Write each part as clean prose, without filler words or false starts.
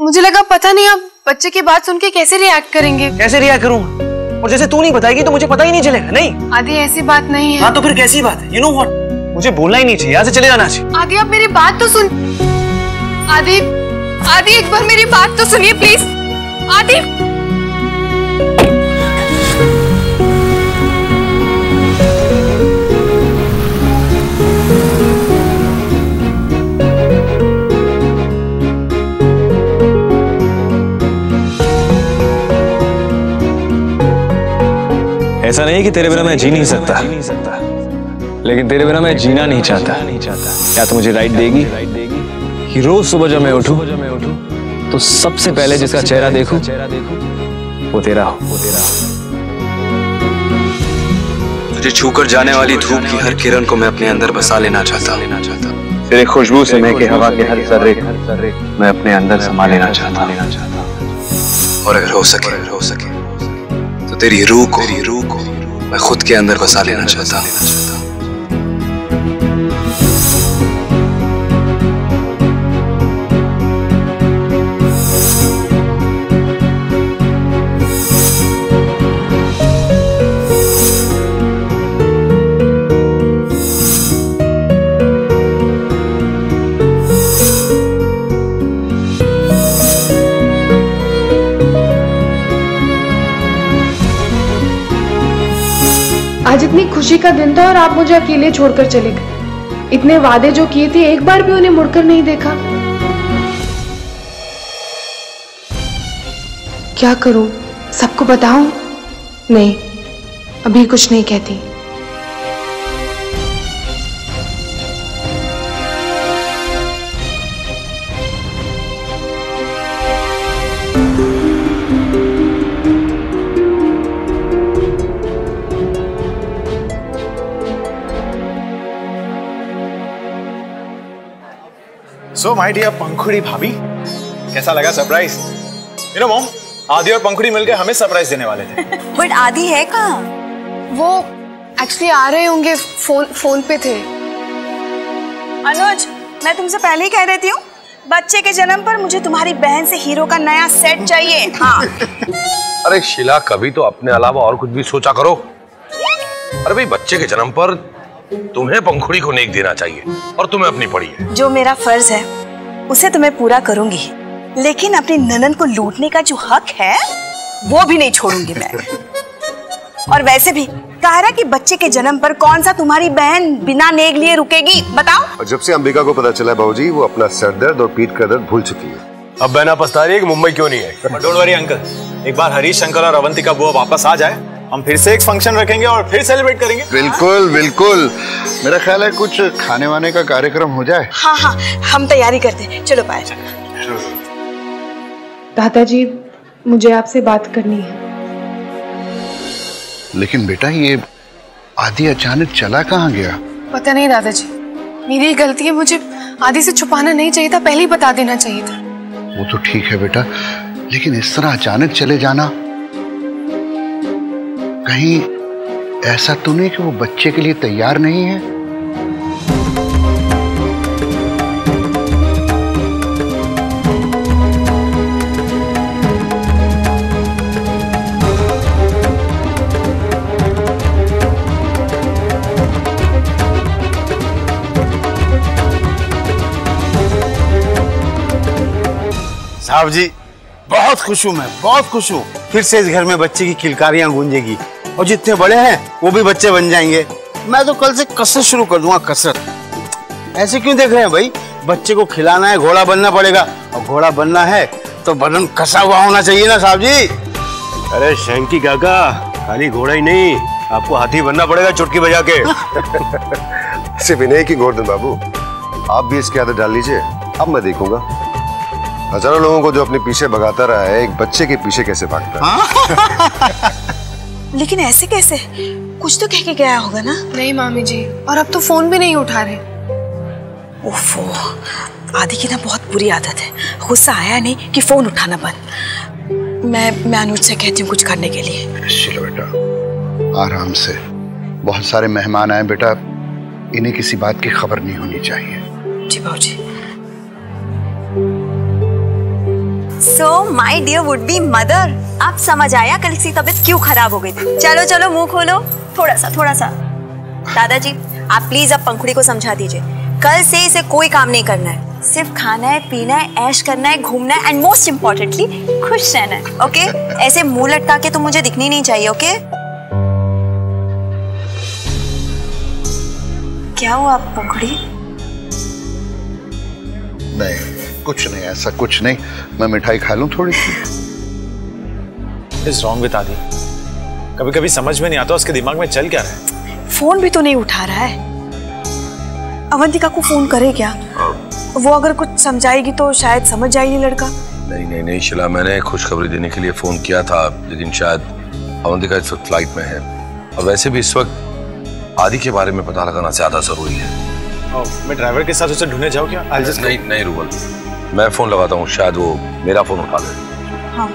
मुझे लगा पता नहीं आप बच्चे की बात सुन के कैसे रिएक्ट करेंगे। कैसे रिएक्ट करूंगा? और जैसे तू नहीं बताएगी तो मुझे पता ही नहीं चलेगा। नहीं आदि, ऐसी बात नहीं है। हाँ तो फिर कैसी बात है? यू नो व्हाट, मुझे बोलना ही नहीं चाहिए, यहाँ से चले जाना चाहिए। आदि आप मेरी बात तो सुन। आदि, आदि एक बार मेरी बात तो सुनिए प्लीज। आदि, ऐसा नहीं कि तेरे बिना मैं जी नहीं सकता, लेकिन तेरे बिना मैं जीना नहीं चाहता। क्या तू मुझे राइट देगी कि रोज सुबह जब मैं उठूं तो सबसे पहले जिसका चेहरा देखूं वो तेरा हो। तुझे छूकर जाने वाली धूप की हर किरण को मैं अपने अंदर बसा लेना चाहता। तेरे खुशबू से महके हवा के हर जर्रे मैं अपने अंदर समा लेना चाहता। और अगर हो सके तो तेरी रूह को मैं खुद के अंदर बसा लेना चाहता। आज इतनी खुशी का दिन था और आप मुझे अकेले छोड़कर चले गए। इतने वादे जो किए थे, एक बार भी उन्हें मुड़कर नहीं देखा। क्या करूं? सबको बताऊं? नहीं, अभी कुछ नहीं कहती। So my dear पंखुड़ी भाभी, कैसा लगा सरप्राइज? You know मॉम, आदि और पंखुड़ी मिलकर हमें सरप्राइज देने वाले थे। बट आदि है कहाँ? वो एक्चुअली आ रहे होंगे, फोन पे थे। अनुज, मैं तुमसे पहले ही कह देती हूँ, बच्चे के जन्म पर मुझे तुम्हारी बहन से हीरो का नया सेट चाहिए। हाँ। अरे शीला, कभी तो अपने अलावा और कुछ भी सोचा करो। अरे भाई, बच्चे के जन्म पर तुम्हें पंखुड़ी को नेक देना चाहिए और तुम्हें अपनी पड़ी है। जो मेरा फर्ज है उसे तो मैं पूरा करूंगी, लेकिन अपनी ननन को लूटने का जो हक है वो भी नहीं छोड़ूंगी मैं। और वैसे भी कायरा की बच्चे के जन्म पर कौन सा तुम्हारी बहन बिना नेक लिए रुकेगी, बताओ? और जब से अंबिका को पता चला बाबूजी, वो अपना सर दर्द और पीठ का दर्द भूल चुकी है। अब बहना पछता रही है कि मुंबई क्यों नहीं है। डोंट वरी अंकल, एक बार हरीश शंकर और अवंतिका बुआ वापस आ जाए, हम फिर से एक फंक्शन रखेंगे और फिर सेलिब्रेट करेंगे। बिल्कुल बिल्कुल, मेरा ख्याल है कुछ खाने वाने का कार्यक्रम हो जाए। हाँ हाँ, हम तैयारी करते हैं। चलो पायल। दादाजी, मुझे आपसे बात करनी है। लेकिन बेटा, ये आदि अचानक चला कहाँ गया? पता नहीं दादाजी, मेरी गलती है। मुझे आदि से छुपाना नहीं चाहिए था, पहले ही बता देना चाहिए था। वो तो ठीक है बेटा, लेकिन इस तरह अचानक चले जाना, कहीं ऐसा तो नहीं कि वो बच्चे के लिए तैयार नहीं है? साहब जी, बहुत खुश हूं मैं, बहुत खुश हूं। फिर से इस घर में बच्चे की किलकारियां गूंजेगी और जितने बड़े हैं वो भी बच्चे बन जाएंगे। मैं तो कल से कसरत शुरू कर दूंगा, कसरत। ऐसे क्यों देख रहे हैं भाई? बच्चे को खिलाना है, घोड़ा बनना पड़ेगा, और घोड़ा बनना है तो बदन कसा हुआ होना चाहिए ना साहब जी। अरे शंकी काका, खाली घोड़ा ही नहीं, आपको हाथी बनना पड़ेगा चुटकी बजा के। सिर्फ विनय की गोवर्धन बाबू, आप भी इसकी आदत डाल लीजिए, अब मैं देखूंगा हजारों लोगों को जो अपने पीछे भगाता रहा है, एक बच्चे के पीछे कैसे भागता है। लेकिन ऐसे कैसे? कुछ तो कह के गया होगा ना? नहीं मामी जी, और अब तो फोन भी नहीं उठा रहे। ओफो, आदि की ना बहुत बुरी आदत है, गुस्सा आया नहीं कि फोन उठाना बंद। मैं अनुज से कहती हूँ कुछ करने के लिए। चलो बेटा, आराम से, बहुत सारे मेहमान आए बेटा, इन्हें किसी बात की खबर नहीं होनी चाहिए। जी बाबूजी। So my dear would be mother, आप समझ आया कल की तबीयत क्यों खराब हो गई थी। चलो चलो मुंह खोलो, थोड़ा सा। दादाजी आप प्लीज अब पंखुड़ी को समझा दीजिए, कल से इसे कोई काम नहीं करना है, सिर्फ खाना है, पीना है, ऐश करना है, घूमना है एंड मोस्ट इम्पोर्टेंटली खुश रहना है। ओके? ऐसे मुंह लटका के तो मुझे दिखनी नहीं चाहिए। ओके? क्या हुआ पंखुड़ी? नहीं कुछ नहीं, ऐसा कुछ नहीं। मैं मिठाई खा लूं थोड़ी सी। इज रॉन्ग विद आदि। कभी कभी समझ में नहीं आता उसके दिमाग में चल क्या रहा है। फोन भी तो नहीं उठा रहा है। अवंतिका को फोन करे क्या? वो अगर कुछ समझाएगी तो शायद समझ जाएगी लड़का। नहीं शिला, मैंने खुशखबरी देने के लिए फोन किया था, लेकिन शायद अवंतिका इस वक्त फ्लाइट में है, और वैसे भी इस वक्त आदि के बारे में पता लगाना ज्यादा जरूरी है। मैं ड्राइवर के साथ उसे ढूंढने जाऊँ क्या? नहीं रूबल, मैं फोन लगाता हूँ, शायद वो मेरा फोन उठा ले। हाँ।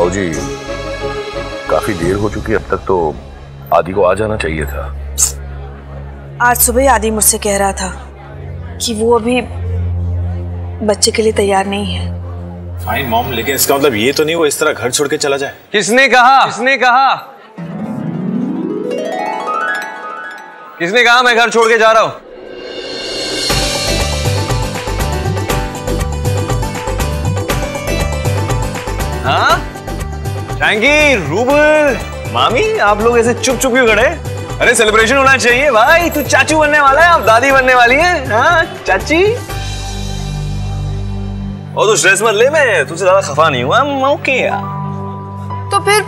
जी काफी देर हो चुकी है, अब तक तो आदि को आ जाना चाहिए था। आज सुबह आदि मुझसे कह रहा था कि वो अभी बच्चे के लिए तैयार नहीं है। फाइन मॉम, लेकिन इसका मतलब ये तो नहीं वो इस तरह घर छोड़ के चला जाए। किसने कहा मैं घर छोड़ के जा रहा हूं? हाँ थैंकी, रूबल, मामी, आप लोग ऐसे चुप क्यों खड़े? अरे सेलिब्रेशन होना चाहिए भाई, तू चाचू बनने वाला है, आप दादी बनने वाली है। हाँ चाची, और तू स्ट्रेस मत ले, मैं तुझसे ज्यादा खफा नहीं हुआ। ओके तो फिर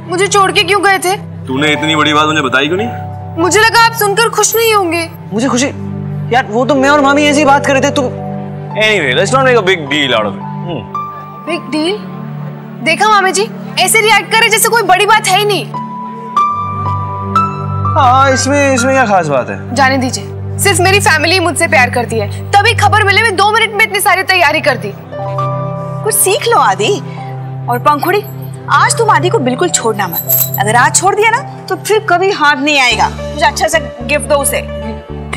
मुझे छोड़ के क्यों गए थे? तूने इतनी बड़ी बात मुझे बताई क्यों नहीं? मुझे लगा आप सुनकर खुश नहीं होंगे। मुझे खुशी यार, वो तो मैं और मामी ऐसी बात कर रहे थे। तुम anyway, let's not make a big deal out of it. Big deal? देखा मामी जी, ऐसे रिएक्ट करे जैसे कोई बड़ी बात है ही नहीं। हाँ, इसमें क्या खास बात है? जाने दीजिए, सिर्फ मेरी फैमिली मुझसे प्यार करती है, तभी खबर मिले में 2 मिनट में इतनी सारी तैयारी कर दी। कुछ सीख लो आदि। और पंखुड़ी, आज तुम आदि को बिल्कुल छोड़ना मत। अगर आज छोड़ दिया ना तो फिर कभी हाथ नहीं आएगा। मुझे अच्छा सा गिफ्ट दो उसे।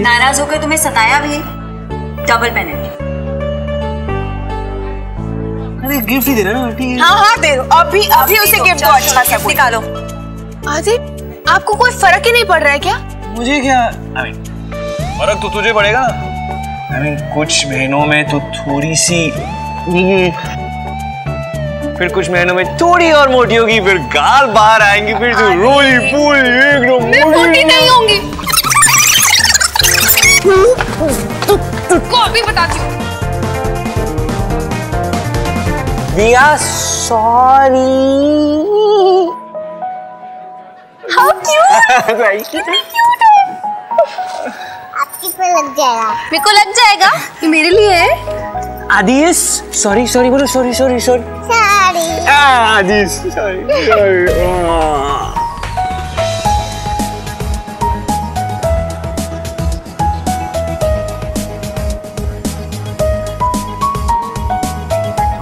नाराज होकर तुम्हें सताया भी, डबल पेनल्टी। अरे गिफ्ट ही दे रहा ना। हाँ दे दो, अभी उसे गिफ्ट दो। अच्छा सा निकालो। आदि, आपको कोई फर्क ही नहीं पड़ रहा है क्या? मुझे क्या, फर्क तो तुझे पड़ेगा ना। कुछ महीनों में तो थोड़ी सी, फिर कुछ महीनों में थोड़ी और मोटी होगी, फिर गाल बाहर आएंगी, फिर तो रोली पूरी एकदम मैं मोटी नहीं होंगी। को अभी बताती हूँ। दिया सॉरी। How cute! आपकी पे लग जाएगा। मेरे को लग जाएगा, ये मेरे लिए है। आदिस, सॉरी बोलो, सॉरी। आदिस, सॉरी।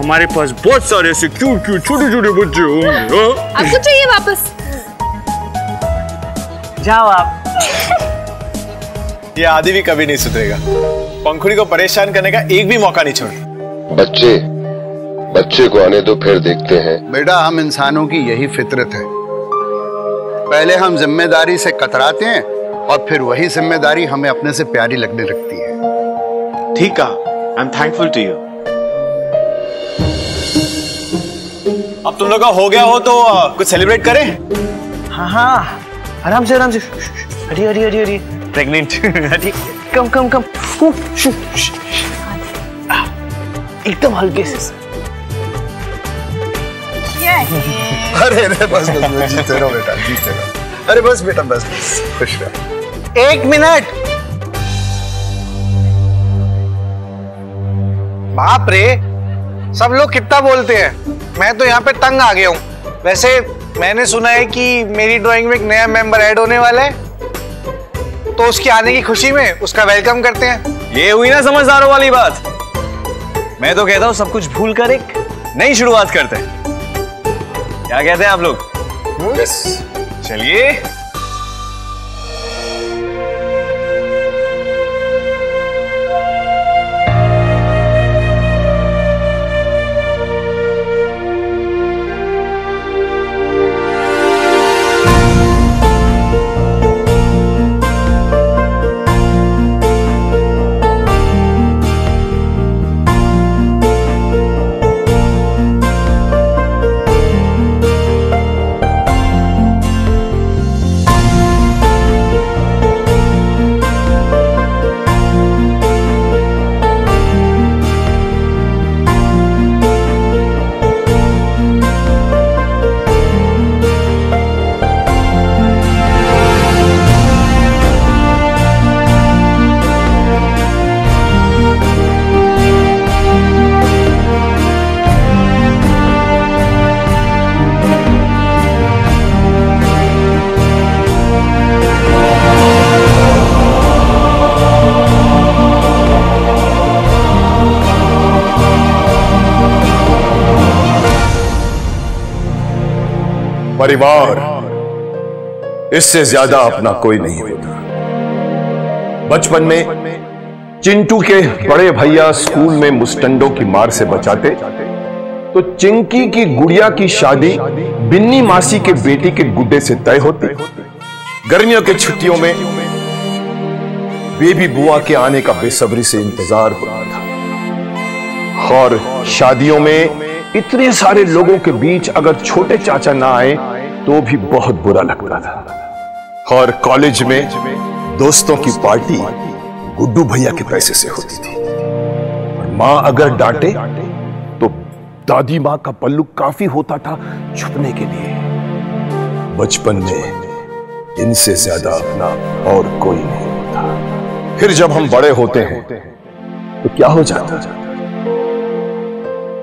हमारे पास बहुत सारे ऐसे क्यूट छोटे बच्चे होंगे। आपको चाहिए वापस? जाओ आप। ये आदि भी कभी नहीं सुधरेगा, पंखुड़ी को परेशान करने का एक भी मौका नहीं छोड़। बच्चे को आने दो, फिर देखते हैं। बेटा, हम इंसानों की यही फितरत है, पहले हम जिम्मेदारी से कतराते हैं और फिर वही जिम्मेदारी हमें अपने से प्यारी लगने लगती है। ठीक कहा, I am thankful to you. अब तुम लोग का हो गया हो तो कुछ सेलिब्रेट करें? हाँ, आराम से। हरी प्रेग्नेंट। कम एकदम हल्के से। अरे बस जीते रहो बेटा, जीते रहो। अरे बस बेटा, बस खुश रहो। 1 मिनट। बाप रे, सब लोग कितना बोलते हैं, मैं तो यहाँ पे तंग आ गया हूँ। वैसे मैंने सुना है कि मेरी ड्राइंग में एक नया मेंबर ऐड होने वाला है, तो उसके आने की खुशी में उसका वेलकम करते हैं। ये हुई ना समझदारों वाली बात। मैं तो कहता हूं सब कुछ भूल कर एक नई शुरुआत करते हैं। क्या कहते हैं आप लोग? यस। चलिए। परिवार इससे ज्यादा अपना कोई नहीं होता। बचपन में चिंटू के बड़े भैया स्कूल में मुस्टंडों की मार से बचाते तो चिंकी की गुड़िया की शादी बिन्नी मासी के बेटी के गुड्डे से तय होती। गर्मियों की छुट्टियों में बेबी बुआ के आने का बेसब्री से इंतजार होता था। और शादियों में इतने सारे लोगों के बीच अगर छोटे चाचा ना आए तो भी बहुत बुरा लगता था। और कॉलेज में दोस्तों की पार्टी गुड्डू भैया के पैसे से होती थी। और मां अगर डांटे तो दादी मां का पल्लू काफी होता था छुपने के लिए। बचपन में इनसे ज्यादा अपना और कोई नहीं होता। फिर जब हम बड़े होते हैं तो क्या हो जाता है?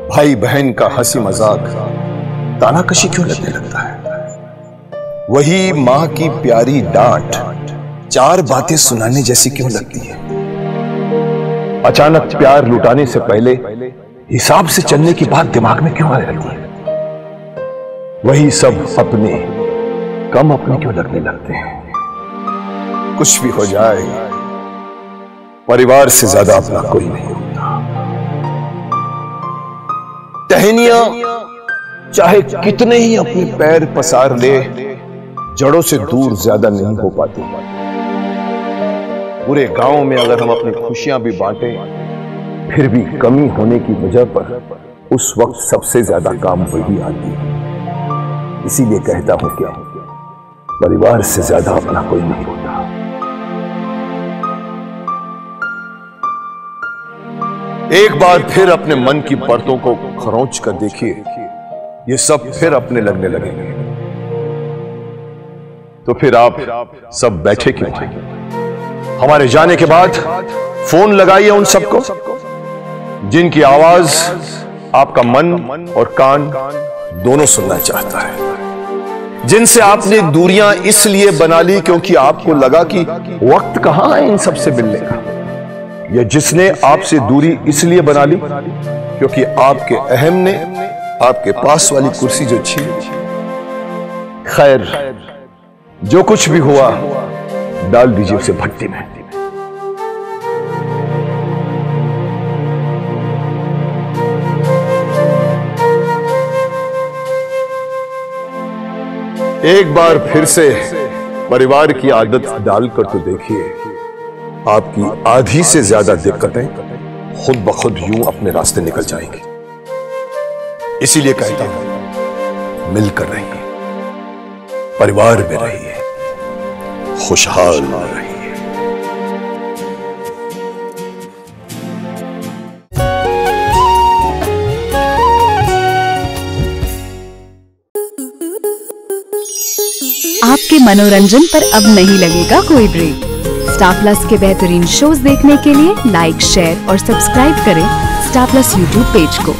भाई बहन का हंसी मजाक तानाकशी क्यों लगने लगता है? वही मां की प्यारी डांट चार बातें सुनाने जैसी क्यों लगती है? अचानक प्यार लुटाने से पहले हिसाब से चलने की बात दिमाग में क्यों आने लगती है? वही सब अपने कम अपने क्यों लगने लगते हैं? कुछ भी हो जाए, परिवार से ज्यादा अपना कोई नहीं होता। टहनियां चाहे कितने ही अपने पैर पसार ले, जड़ों से दूर ज्यादा नहीं हो पाती। पूरे गांव में अगर हम अपनी खुशियां भी बांटें, फिर भी कमी होने की वजह पर उस वक्त सबसे ज्यादा काम वही आती है। इसीलिए कहता हूं क्या, परिवार से ज्यादा अपना कोई नहीं होता। एक बार फिर अपने मन की परतों को खरोंच कर देखिए, ये सब फिर अपने लगने लगेंगे। तो फिर आप सब बैठे क्यों हैं? हमारे जाने के बाद फोन लगाइए उन सबको जिनकी आवाज आपका मन और कान दोनों सुनना चाहता है, जिनसे आपने दूरियां इसलिए बना ली क्योंकि आपको लगा कि वक्त कहां है इन सबसे मिलने का, या जिसने आपसे दूरी इसलिए बना ली क्योंकि आपके अहम ने आपके पास वाली कुर्सी जो छीन ली। खैर, जो कुछ भी हुआ डाल दीजिए उसे भट्टी में। एक बार फिर से परिवार की आदत डालकर तो देखिए, आपकी आधी से ज्यादा दिक्कतें खुद ब खुद यूं अपने रास्ते निकल जाएंगी। इसीलिए कहता हूं, मिलकर रहिए, परिवार में रहिए, खुशहाल रहिए। आपके मनोरंजन पर अब नहीं लगेगा कोई ब्रेक। स्टार प्लस के बेहतरीन शोज देखने के लिए लाइक, शेयर और सब्सक्राइब करें स्टार प्लस यूट्यूब पेज को।